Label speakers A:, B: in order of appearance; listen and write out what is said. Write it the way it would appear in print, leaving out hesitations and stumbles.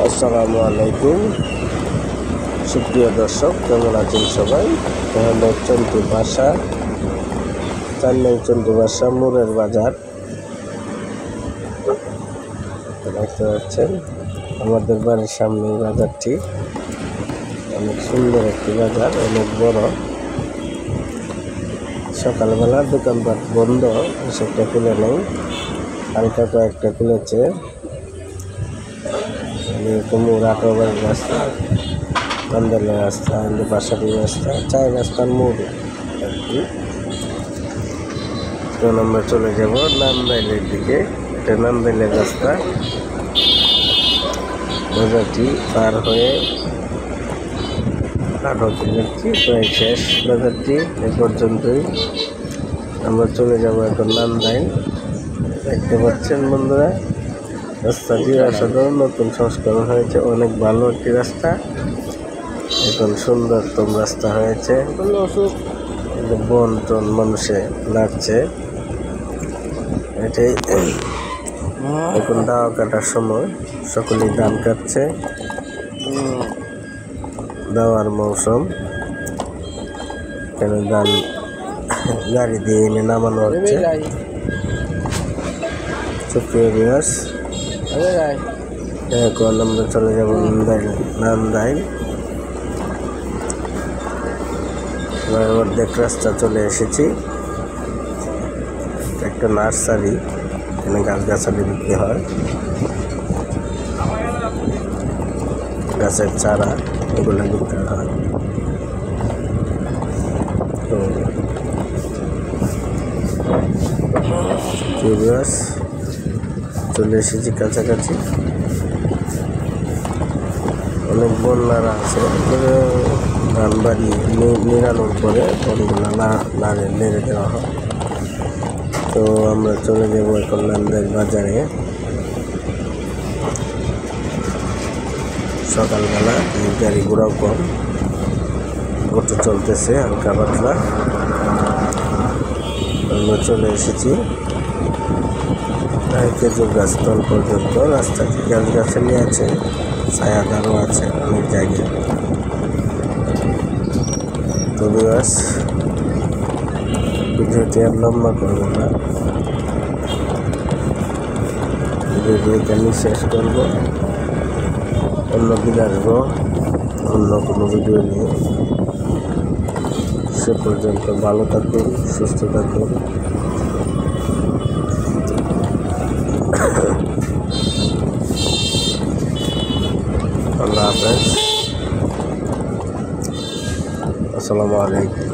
A: আসসালামু আলাইকুম সুপ্রিয় দর্শক, কেমন আছেন সবাই? তাহলে চন্দ্র বাসা, 4 নং চন্দ্র বাসা মোড়ের বাজার দেখতে পাচ্ছেন। আমাদের বাড়ির সামনে বাজারটি অনেক সুন্দর একটি বাজার, অনেক বড়। সকালবেলা দোকানপাট বন্ধ, সেটা খুলে নেই, হালকা কয়েকটা খুলেছে। রাটো বাড়ির রাস্তা, কান্দালের রাস্তা, বাসাটির রাস্তা, চায় রাস্তার মোড় আর কি। তখন আমরা চলে যাব নান্দাইলের দিকে। এটা নান্দাইলের রাস্তা। বাজারটি পার হয়ে হতে যাচ্ছি, প্রায় শেষ বাজারটি। এ পর্যন্তই আমরা চলে যাব এখন নান্দাইল। দেখতে পাচ্ছেন বন্ধুরা, রাস্তাটি অসাধারণ, নতুন সংস্করণ হয়েছে, অনেক ভালো একটি রাস্তা। এখন সুন্দরতম রাস্তা হয়েছে। বন টন মানুষে লাগছে। এটাই এখন দাওয়া কাটার সময়, সকলেই ধান কাটছে, দাওয়ার মৌসুম। এখানে ধান গাড়ি দিয়ে এনে নামানো হচ্ছে। এখন আমরা চলে যাব নান্দাইল। অর্ধেক রাস্তা চলে এসেছি। একটা নার্সারি, এখানে গাছগাছালি বিক্রি হয়, গাছের চারা এগুলো বিক্রি হয়। তো চলে এসেছি কাছাকাছি। অনেক বন্যারা আছে, ধান বাড়ি নিরানোর পরে বনগুলো নেড়ে দেওয়া হয়। তো আমরা চলে যাবো এখন নান্দাইল বাজারে। সকালবেলা গাড়ি ঘোড়াও কম, অটো চলতেছে হালকা পাতলা। আমরা চলে এসেছি খেজুর গাছ তল পর্যন্ত। রাস্তাটি গাছগাছালি আছে, ছায়াদারও আছে অনেক জায়গায়। তো ভিডিওটি আর লম্বা করবো না, ভিডিওটি এখানে শেষ করবো। অন্য দিন আসবো অন্য কোনো ভিডিও নিয়ে। সে পর্যন্ত ভালো থাকুন, সুস্থ থাকুন। আল্লাহ হাফেজ, আসসালামু আলাইকুম।